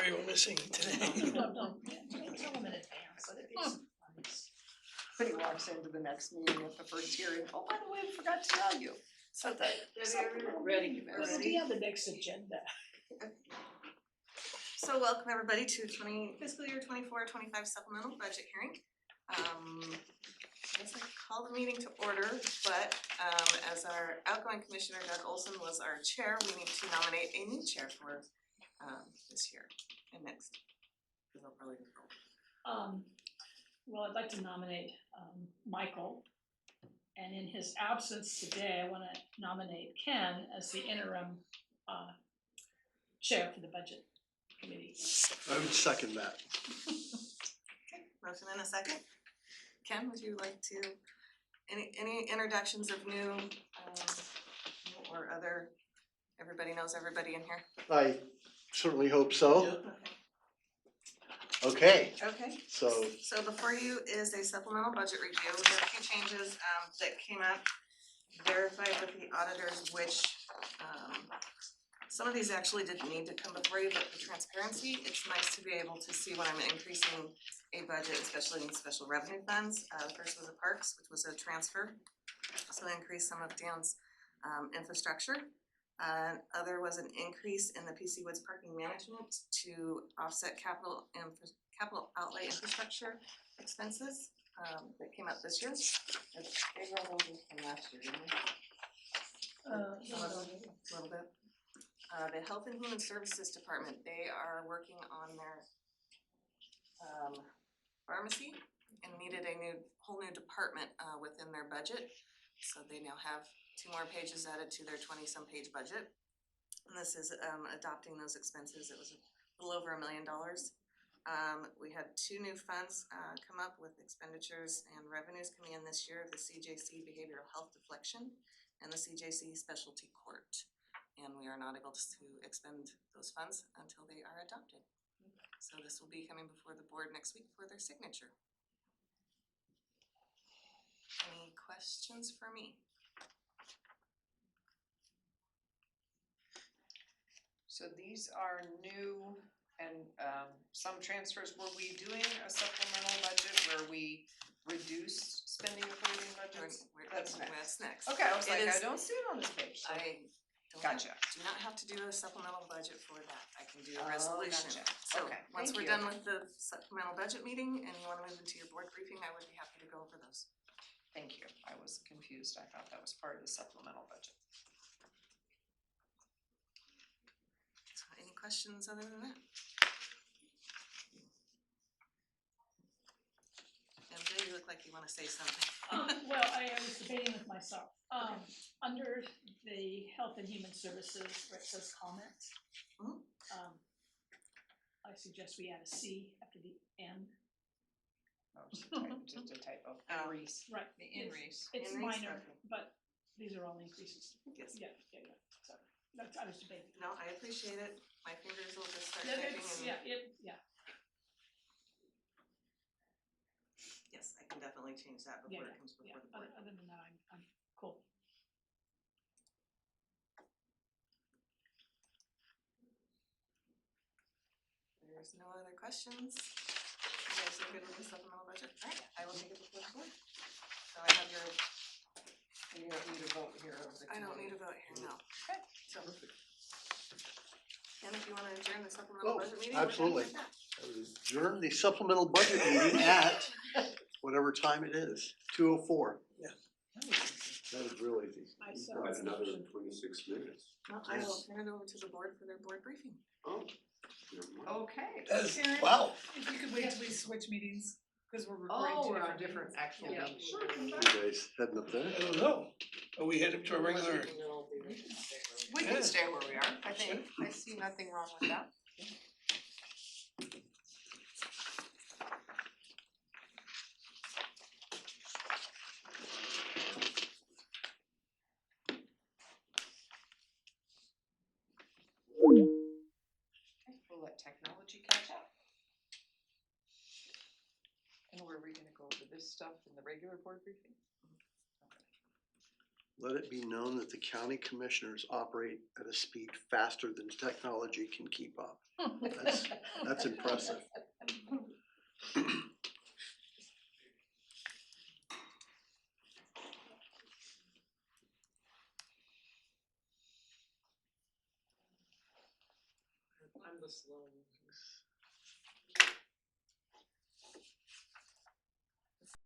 sorry we're missing you today. No, tell them in advance, let it be a surprise. But he walks into the next meeting at the first hearing, oh, by the way, I forgot to tell you. So that. Ready. It'll be on the next agenda. So welcome everybody to fiscal year 24-25 supplemental budget hearing. Let's call the meeting to order, but as our outgoing commissioner Doug Olson was our chair, we need to nominate a new chair for this year and next. Well, I'd like to nominate Michael, and in his absence today, I wanna nominate Ken as the interim chair for the budget committee. I would second that. Okay, motion in a second. Ken, would you like to, any introductions of new or other, everybody knows everybody in here? I certainly hope so. Okay, Okay. so So before you is a supplemental budget review. There are a few changes that came up, verified with the auditors, which some of these actually didn't need to come before you, but for transparency, it's nice to be able to see when I'm increasing a budget, especially in special revenue funds. The first was the parks, which was a transfer, so increase some of Dan's infrastructure. Other was an increase in the PC Woods parking management to offset capital outlay infrastructure expenses that came up this year. They rolled over from last year, didn't they? A little bit. The Health and Human Services Department, they are working on their pharmacy and needed a whole new department within their budget. So they now have 2 more pages added to their 20-some page budget. And this is adopting those expenses. It was a little over $1 million. We had 2 new funds come up with expenditures and revenues coming in this year, the CJC Behavioral Health Deflection and the CJC Specialty Court. And we are not able to expend those funds until they are adopted. So this will be coming before the board next week for their signature. Any questions for me? So these are new and some transfers. Were we doing a supplemental budget where we reduced spending appropriating budgets? That's next. Okay, I was like, I don't see it on this page. So. Gotcha. Do not have to do a supplemental budget for that. I can do a resolution. Gotcha. So okay. Once we're done with the supplemental budget meeting and you wanna move into your board briefing, I would be happy to go over those. Thank you. I was confused. I thought that was part of the supplemental budget. So any questions other than that? MJ, you look like you wanna say something. Well, I was debating with myself, under the Health and Human Services where it says comments, I suggest we add a C after the N. Oh, just a typo. Reese. Right. The increase. It's Increase, minor, okay. but these are all increases. Yes. Yeah, so that's, I was debating. No, I appreciate it. My fingers will just start Yeah, typing it's, and yeah. yes, I can definitely change that before it comes before the board. Other than that, I'm cool. There's no other questions. You guys are good with the supplemental budget? Alright, I will take it before the board. So I have your, You don't need a vote here of the I don't need committee. a vote here, no. Okay. So, and if you wanna adjourn the supplemental Oh, budget meeting, absolutely. we're done with that. I would adjourn the supplemental budget meeting at whatever time it is, 2:04. Yeah. That is really easy. I saw. That's another 26 minutes. No, I will turn it over to the board for their board briefing. Oh. Okay. Wow. If you could wait till we switch meetings, cause we're recording Oh, two we're on different different actual Yeah. meetings. You guys heading up there? I don't know. Are we headed to a regular? We can stay where we are, I think. I see nothing wrong with that. Okay, we'll let technology catch up. And were we gonna go over this stuff in the regular board briefing? Okay. Let it be known that the county commissioners operate at a speed faster than technology can keep up. That's impressive. I'm the slow ones.